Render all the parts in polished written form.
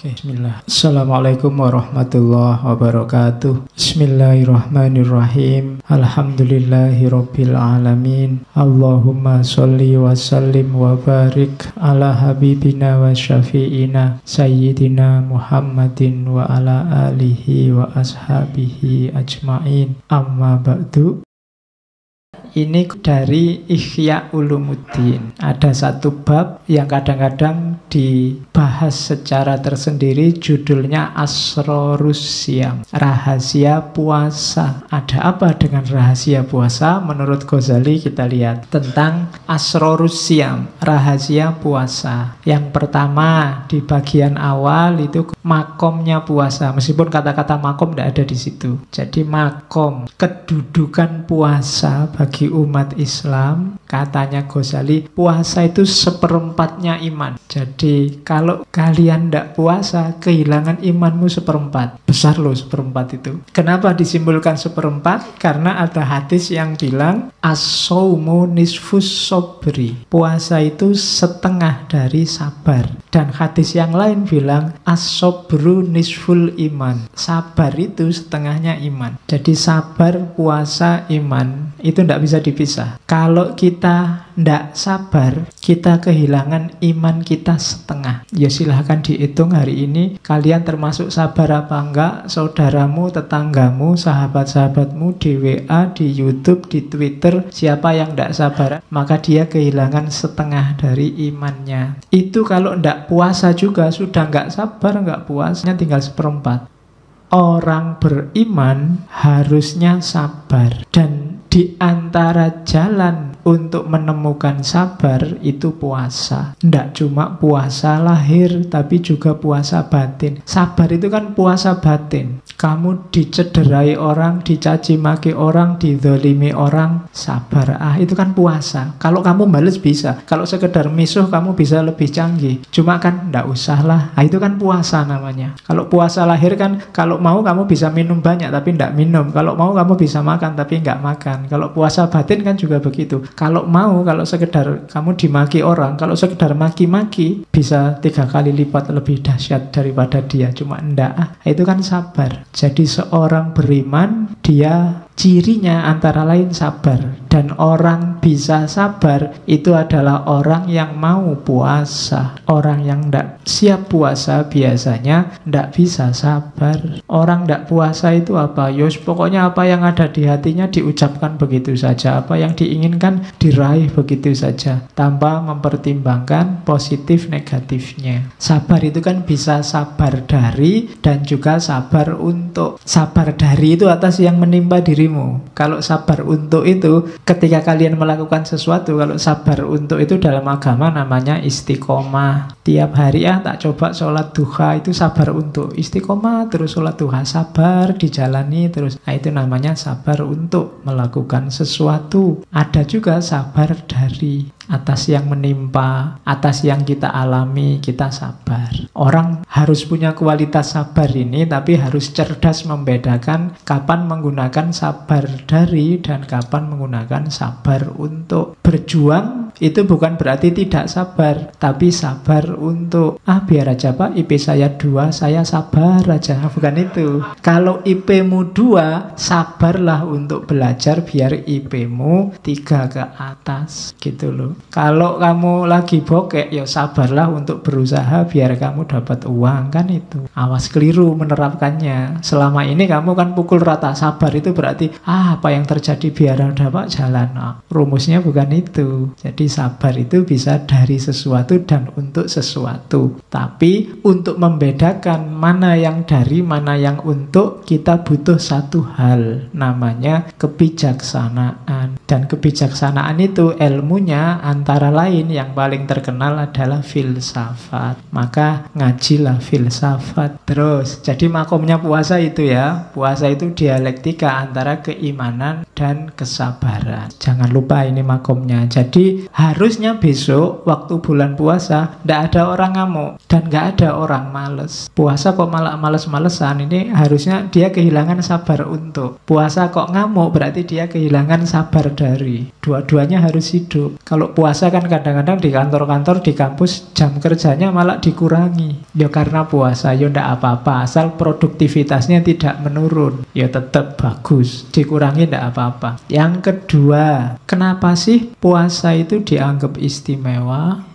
Oke, bismillah. Assalamualaikum warahmatullahi wabarakatuh. Bismillahirrahmanirrahim. Alhamdulillahirabbil alamin. Allahumma sholli wa sallim wa barik ala habibina wa syafi'ina sayyidina Muhammadin wa ala alihi wa ashabihi ajmain. Amma ba'du. Ini dari Ihya Ulumuddin. Ada satu bab yang kadang-kadang dibahas secara tersendiri, judulnya Asrorus Syam, rahasia puasa. Ada apa dengan rahasia puasa? Menurut Ghazali kita lihat tentang Asrorus Syam, rahasia puasa. Yang pertama di bagian awal itu makomnya puasa. Meskipun kata-kata makom tidak ada di situ. Jadi makom, kedudukan puasa bagi umat Islam, katanya Ghazali, puasa itu seperempatnya iman. Jadi kalau kalian tidak puasa, kehilangan imanmu seperempat. Besar loh seperempat itu. Kenapa disimpulkan seperempat? Karena ada hadis yang bilang as-shaumu nisfus sobri, puasa itu setengah dari sabar. Dan hadis yang lain bilang as-sobru nisful iman, sabar itu setengahnya iman. Jadi sabar, puasa, iman itu tidak bisa dipisah. Kalau kita tidak sabar, kita kehilangan iman kita setengah. Ya silahkan dihitung hari ini kalian termasuk sabar apa enggak. Saudaramu, tetanggamu, sahabat-sahabatmu di WA, di YouTube, di Twitter, siapa yang tidak sabar, maka dia kehilangan setengah dari imannya. Itu kalau tidak puasa juga sudah nggak sabar, nggak puasanya tinggal seperempat. Orang beriman harusnya sabar, dan di antara jalan untuk menemukan sabar itu puasa. Tidak cuma puasa lahir, tapi juga puasa batin. Sabar itu kan puasa batin. Kamu dicederai orang, dicaci maki orang, dizolimi orang, sabar. Itu kan puasa. Kalau kamu bales bisa. Kalau sekedar misuh kamu bisa lebih canggih. Cuma kan tidak usah lah. Itu kan puasa namanya. Kalau puasa lahir kan, kalau mau kamu bisa minum banyak tapi tidak minum. Kalau mau kamu bisa makan tapi nggak makan. Kalau puasa batin kan juga begitu. Kalau mau, kalau sekedar kamu dimaki orang, kalau sekedar maki-maki, bisa 3 kali lipat lebih dahsyat daripada dia. Cuma enggak. Itu kan sabar. Jadi seorang beriman, dia cirinya antara lain sabar. Dan orang bisa sabar itu adalah orang yang mau puasa. Orang yang tidak siap puasa biasanya tidak bisa sabar. Orang tidak puasa itu apa? Yos, pokoknya apa yang ada di hatinya diucapkan begitu saja. Apa yang diinginkan diraih begitu saja, tanpa mempertimbangkan positif negatifnya. Sabar itu kan bisa sabar dari dan juga sabar untuk. Sabar dari itu atas yang menimpa dirimu. Kalau sabar untuk itu ketika kalian melakukan sesuatu. Kalau sabar untuk itu dalam agama namanya istiqomah. Tiap hari tak coba sholat duha, itu sabar untuk. Istiqomah terus sholat duha, sabar dijalani terus. Itu namanya sabar untuk melakukan sesuatu. Ada juga sabar dari, atas yang menimpa, atas yang kita alami, kita sabar. Orang harus punya kualitas sabar ini, tapi harus cerdas membedakan kapan menggunakan sabar dari dan kapan menggunakan sabar untuk. Berjuang itu bukan berarti tidak sabar, tapi sabar untuk biar aja Pak IP saya 2, saya sabar aja. Bukan itu. Kalau IP-mu 2, sabarlah untuk belajar biar IP-mu 3 ke atas, gitu loh. Kalau kamu lagi bokek, ya sabarlah untuk berusaha biar kamu dapat uang, kan itu. Awas keliru menerapkannya. Selama ini kamu kan pukul rata. Sabar itu berarti apa yang terjadi biar dapat jalan. Rumusnya bukan itu. Jadi sabar itu bisa dari sesuatu dan untuk sesuatu. Tapi untuk membedakan mana yang dari, mana yang untuk, kita butuh satu hal, namanya kebijaksanaan. Dan kebijaksanaan itu ilmunya antara lain yang paling terkenal adalah filsafat. Maka ngajilah filsafat. Terus, jadi makomnya puasa itu ya. Puasa itu dialektika antara keimanan dan kesabaran. Jangan lupa ini makomnya. Jadi harusnya besok waktu bulan puasa ndak ada orang ngamuk dan nggak ada orang males. Puasa kok malah males-malesan, ini harusnya dia kehilangan sabar untuk. Puasa kok ngamuk berarti dia kehilangan sabar dari. Dua-duanya harus hidup. Kalau puasa kan kadang-kadang di kantor-kantor, di kampus jam kerjanya malah dikurangi. Ya karena puasa, ya ndak apa-apa asal produktivitasnya tidak menurun. Ya tetap bagus, dikurangi ndak apa-apa. Yang kedua, kenapa sih puasa itu dianggap istimewa?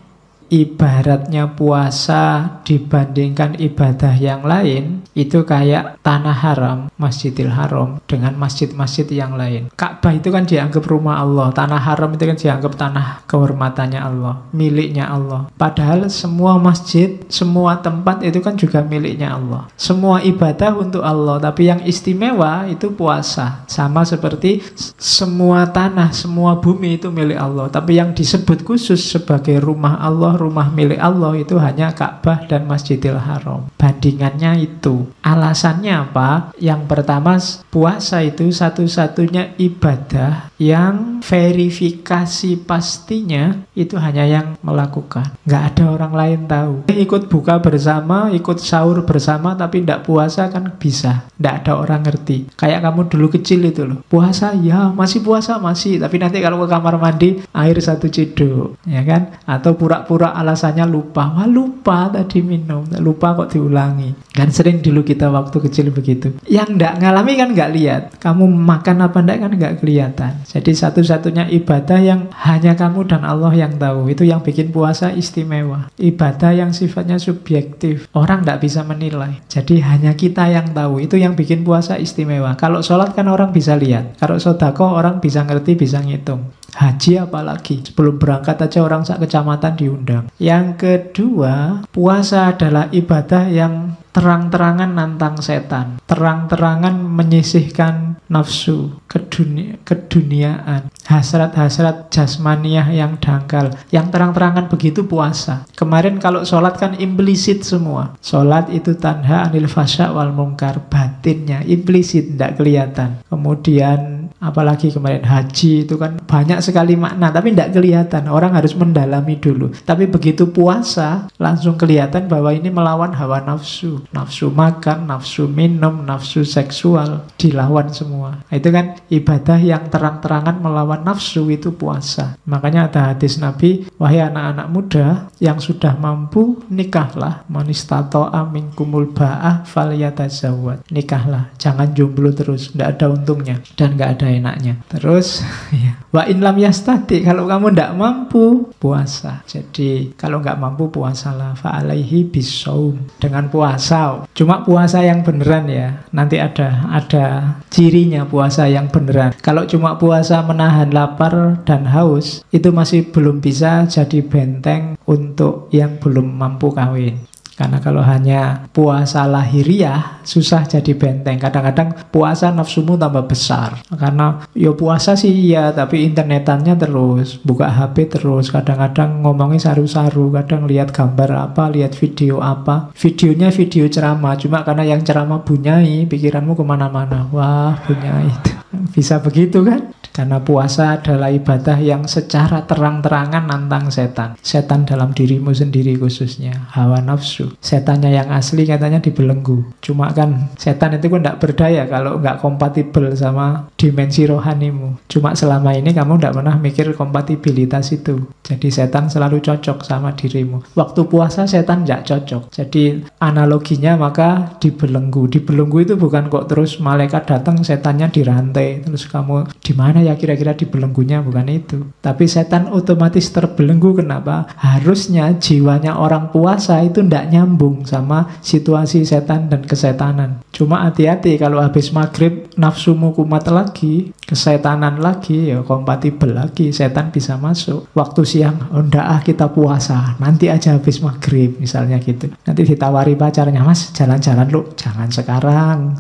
Ibaratnya puasa dibandingkan ibadah yang lain itu kayak tanah haram, Masjidil Haram dengan masjid-masjid yang lain. Ka'bah itu kan dianggap rumah Allah, tanah haram itu kan dianggap tanah kehormatannya Allah, miliknya Allah. Padahal semua masjid, semua tempat itu kan juga miliknya Allah. Semua ibadah untuk Allah, tapi yang istimewa itu puasa. Sama seperti semua tanah, semua bumi itu milik Allah, tapi yang disebut khusus sebagai rumah Allah, rumah milik Allah itu hanya Ka'bah dan Masjidil Haram. Bandingannya itu. Alasannya apa? Yang pertama, puasa itu satu-satunya ibadah yang verifikasi pastinya itu hanya yang melakukan. Nggak ada orang lain tahu. Ikut buka bersama, ikut sahur bersama, tapi nggak puasa kan bisa. Nggak ada orang ngerti. Kayak kamu dulu kecil itu loh. Puasa, ya masih puasa, masih. Tapi nanti kalau ke kamar mandi, air 1 ciduk. Ya kan? Atau pura-pura alasannya lupa. Wah lupa tadi minum. Lupa kok diulangi. Kan sering dulu kita waktu kecil begitu. Yang nggak ngalami kan nggak lihat. Kamu makan apa nggak kan nggak kelihatan. Jadi satu-satunya ibadah yang hanya kamu dan Allah yang tahu. Itu yang bikin puasa istimewa. Ibadah yang sifatnya subjektif. Orang nggak bisa menilai. Jadi hanya kita yang tahu. Itu yang bikin puasa istimewa. Kalau sholat kan orang bisa lihat. Kalau sedekah orang bisa ngerti, bisa ngitung. Haji apalagi, sebelum berangkat aja orang sak kecamatan diundang. Yang kedua, puasa adalah ibadah yang terang-terangan nantang setan, terang-terangan menyisihkan nafsu, keduniaan, hasrat-hasrat jasmaniah yang dangkal, yang terang-terangan begitu puasa. Kemarin kalau sholat kan implisit semua. Sholat itu tanha anil fasya wal mungkar, batinnya implisit, tidak kelihatan. Kemudian apalagi kemarin haji itu kan banyak sekali makna, tapi tidak kelihatan. Orang harus mendalami dulu. Tapi begitu puasa, langsung kelihatan bahwa ini melawan hawa nafsu. Nafsu makan, nafsu minum, nafsu seksual, dilawan semua. Itu kan ibadah yang terang-terangan melawan nafsu, itu puasa. Makanya ada hadis Nabi, wahai anak-anak muda yang sudah mampu, nikahlah. Man istata'a minkumul ba'ah falyatazawwaj. Nikahlah, jangan jomblo terus, tidak ada untungnya dan tidak ada enaknya. Terus ya. Wa in lam yastati, kalau kamu tidak mampu, puasa. Jadi kalau nggak mampu puasalah, fa alaihi bisaum, dengan puasa. Cuma puasa yang beneran ya. Nanti ada cirinya puasa yang beneran. Kalau cuma puasa menahan lapar dan haus, itu masih belum bisa jadi benteng untuk yang belum mampu kawin. Karena kalau hanya puasa lahiriah, susah jadi benteng. Kadang-kadang puasa nafsumu tambah besar. Karena ya puasa sih iya, tapi internetannya terus, buka HP terus. Kadang-kadang ngomongnya saru-saru, kadang lihat gambar apa, lihat video apa. Videonya video ceramah, cuma karena yang ceramah bunyai, pikiranmu kemana-mana. Wah, bunyai itu. Bisa begitu kan? Karena puasa adalah ibadah yang secara terang-terangan nantang setan. Setan dalam dirimu sendiri khususnya, hawa nafsu. Setannya yang asli katanya dibelenggu. Cuma kan setan itu kan tidak berdaya kalau nggak kompatibel sama dimensi rohanimu. Cuma selama ini kamu tidak pernah mikir kompatibilitas itu. Jadi setan selalu cocok sama dirimu. Waktu puasa setan nggak cocok. Jadi analoginya maka dibelenggu. Dibelenggu itu bukan kok terus malaikat datang setannya dirantai. Terus kamu di mana ya kira-kira dibelenggunya, bukan itu. Tapi setan otomatis terbelenggu. Kenapa? Harusnya jiwanya orang puasa itu tidak nyambung sama situasi setan dan kesetanan. Cuma hati-hati kalau habis maghrib nafsumu kumat lagi, kesetanan lagi, ya kompatibel lagi, setan bisa masuk. Waktu siang, oh ndak kita puasa, nanti aja habis maghrib misalnya gitu. Nanti ditawari pacarnya, mas jalan-jalan lu, jangan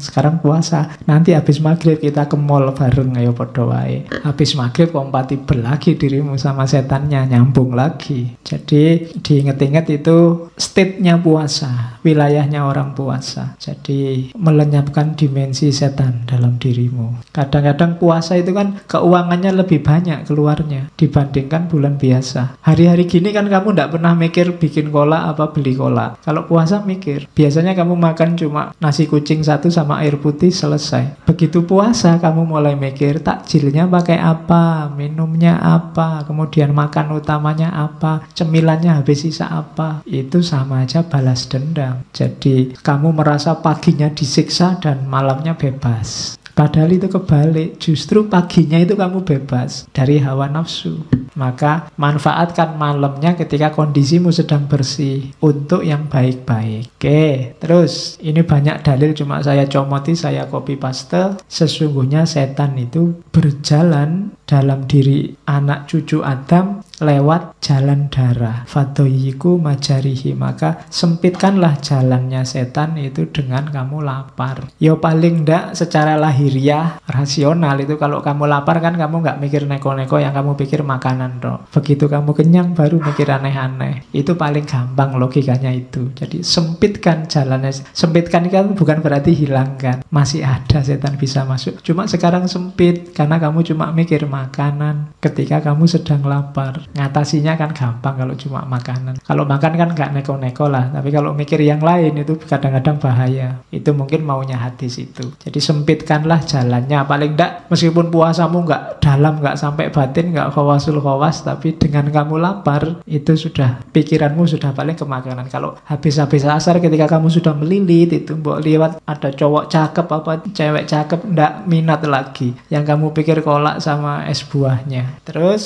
sekarang puasa, nanti habis maghrib kita ke mall bareng, ayo podo wae. Habis maghrib kompatibel lagi dirimu sama setannya, nyambung lagi. Jadi diinget-inget itu state-nya puasa, wilayahnya orang puasa. Jadi melenyapkan dimensi setan dalam dirimu. Kadang-kadang puasa itu kan keuangannya lebih banyak keluarnya dibandingkan bulan biasa. Hari-hari gini kan kamu tidak pernah mikir bikin kolak apa beli kolak. Kalau puasa mikir. Biasanya kamu makan cuma nasi kucing satu sama air putih, selesai. Begitu puasa kamu mulai mikir takjilnya pakai apa, minumnya apa, kemudian makan utamanya apa, cemilannya habis sisa apa. Itu sama aja balas dendam. Jadi kamu merasa paginya disiksa dan malamnya bebas. Padahal itu kebalik, justru paginya itu kamu bebas dari hawa nafsu. Maka manfaatkan malamnya ketika kondisimu sedang bersih untuk yang baik-baik. Oke, terus ini banyak dalil cuma saya comoti, saya copy paste. Sesungguhnya setan itu berjalan dalam diri anak cucu Adam lewat jalan darah. Fadoyiku majarihi, maka sempitkanlah jalannya setan itu dengan kamu lapar. Yo paling ndak secara lahiriah rasional itu kalau kamu lapar kan kamu nggak mikir neko-neko, yang kamu pikir makanan toh. Begitu kamu kenyang baru mikir aneh-aneh. Itu paling gampang logikanya itu. Jadi sempitkan jalannya. Sempitkan kan bukan berarti hilangkan. Masih ada setan bisa masuk. Cuma sekarang sempit karena kamu cuma mikir makanan ketika kamu sedang lapar. Ngatasinya kan gampang kalau cuma makanan. Kalau makan kan nggak neko-neko lah. Tapi kalau mikir yang lain itu kadang-kadang bahaya. Itu mungkin maunya hadis itu. Jadi sempitkanlah jalannya. Paling enggak meskipun puasamu nggak dalam, nggak sampai batin, nggak khawasul khawas, tapi dengan kamu lapar itu sudah pikiranmu sudah paling ke makanan. Kalau habis-habis asar ketika kamu sudah melilit itu mbok liwat ada cowok cakep apa cewek cakep, ndak minat lagi. Yang kamu pikir kolak sama es buahnya. Terus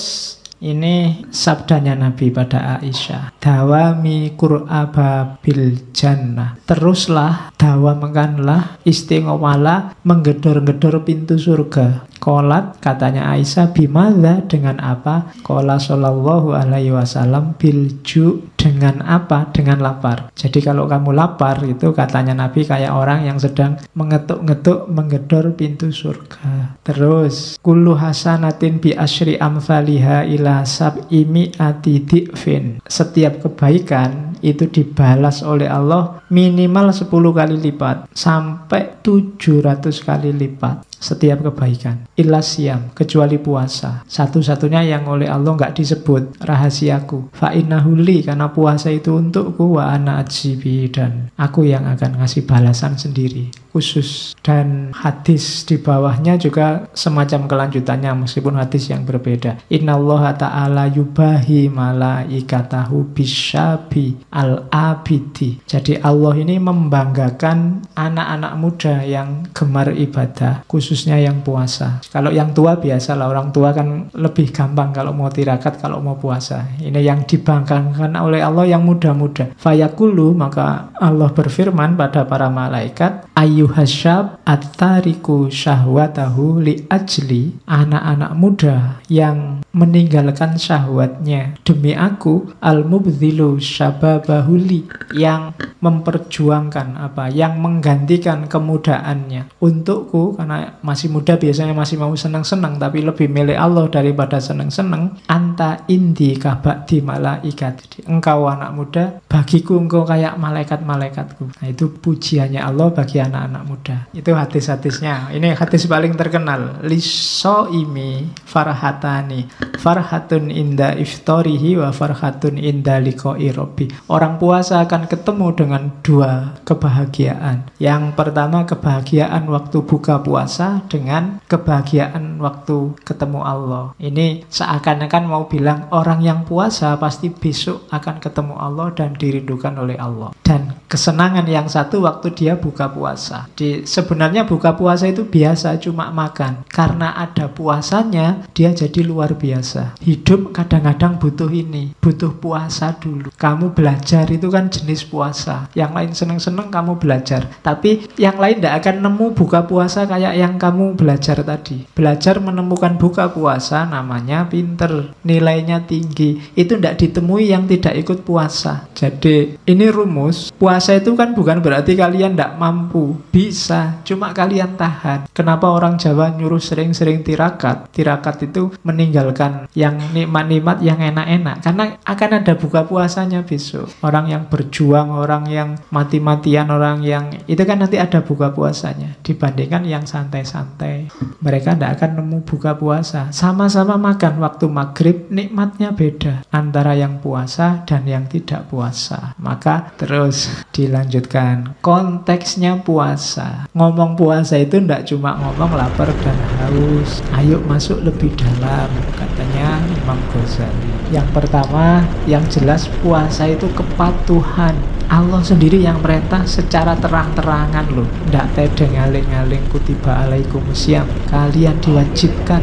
ini sabdanya Nabi pada Aisyah. Dawami qur'aba bil jannah. Teruslah, dawamkanlah, istiqomalah menggedor-gedor pintu surga. Qolat, katanya Aisyah, bimadza, dengan apa? Qala sallallahu alaihi wasallam bil ju', dengan apa? Dengan lapar. Jadi kalau kamu lapar itu katanya Nabi kayak orang yang sedang mengetuk-ngetuk menggedor pintu surga. Terus kullu hasanatin bi asyri amthaliha ila sab'i mi'ati di'fin. Setiap kebaikan itu dibalas oleh Allah minimal 10 kali lipat sampai 700 kali lipat. Setiap kebaikan illa siyam, kecuali puasa. Satu-satunya yang oleh Allah nggak disebut, rahasiaku. Fa innahu li, karena puasa itu untukku, wa ana ajibi, dan aku yang akan ngasih balasan sendiri khusus. Dan hadis di bawahnya juga semacam kelanjutannya meskipun hadis yang berbeda. Innallaha ta'ala yubahi malaikatahu bisyabi al-abidi. Jadi Allah ini membanggakan anak-anak muda yang gemar ibadah, khususnya yang puasa. Kalau yang tua biasalah, orang tua kan lebih gampang kalau mau tirakat, kalau mau puasa. Ini yang dibanggakan oleh Allah yang muda-muda. Fayaqulu, maka Allah berfirman pada para malaikat, ayyuhasyab at-tariku syahwatahu li ajli, anak-anak muda yang meninggalkan syahwatnya demi aku, al-mubdhilu syababahuli, yang memperjuangkan apa, yang menggantikan kemudaannya untukku, karena masih muda biasanya masih mau senang-senang tapi lebih milih Allah daripada senang-senang. Anta indi kabakdi malaikat, jadi engkau anak muda bagiku engkau kayak malaikat-malaikatku. Nah itu pujiannya Allah bagi anak-anak muda. Itu hadis-hadisnya. Ini hadis paling terkenal. Lisoimi farhatani, farhatun inda iftarihi wa farhatun inda liqa'i rabbi. Orang puasa akan ketemu dengan dua kebahagiaan. Yang pertama kebahagiaan waktu buka puasa dengan kebahagiaan waktu ketemu Allah. Ini seakan-akan mau bilang orang yang puasa pasti besok akan ketemu Allah dan dirindukan oleh Allah. Dan kesenangan yang satu waktu dia buka puasa. Sebenarnya buka puasa itu biasa cuma makan. Karena ada puasanya dia jadi luar biasa. Hidup kadang-kadang butuh ini, butuh puasa dulu. Kamu belajar belajar itu kan jenis puasa. Yang lain seneng-seneng kamu belajar, tapi yang lain tidak akan nemu buka puasa kayak yang kamu belajar tadi. Belajar menemukan buka puasa namanya pinter, nilainya tinggi. Itu tidak ditemui yang tidak ikut puasa. Jadi ini rumus. Puasa itu kan bukan berarti kalian tidak mampu. Bisa, cuma kalian tahan. Kenapa orang Jawa nyuruh sering-sering tirakat? Tirakat itu meninggalkan yang nikmat-nikmat, yang enak-enak, karena akan ada buka puasanya besok. Orang yang berjuang, orang yang mati-matian, orang yang itu kan nanti ada buka puasanya. Dibandingkan yang santai-santai, mereka tidak akan nemu buka puasa. Sama-sama makan waktu maghrib, nikmatnya beda antara yang puasa dan yang tidak puasa. Maka terus dilanjutkan, konteksnya puasa. Ngomong puasa itu tidak cuma ngomong lapar dan haus. Ayo masuk lebih dalam, katanya Imam Ghazali. Yang pertama, yang jelas puasa itu kepatuhan. Allah sendiri yang perintah secara terang-terangan loh. Tidak tedeng aling-aling, kutiba alaikumusiyam, kalian diwajibkan.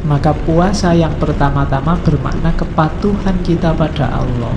Maka puasa yang pertama-tama bermakna kepatuhan kita pada Allah.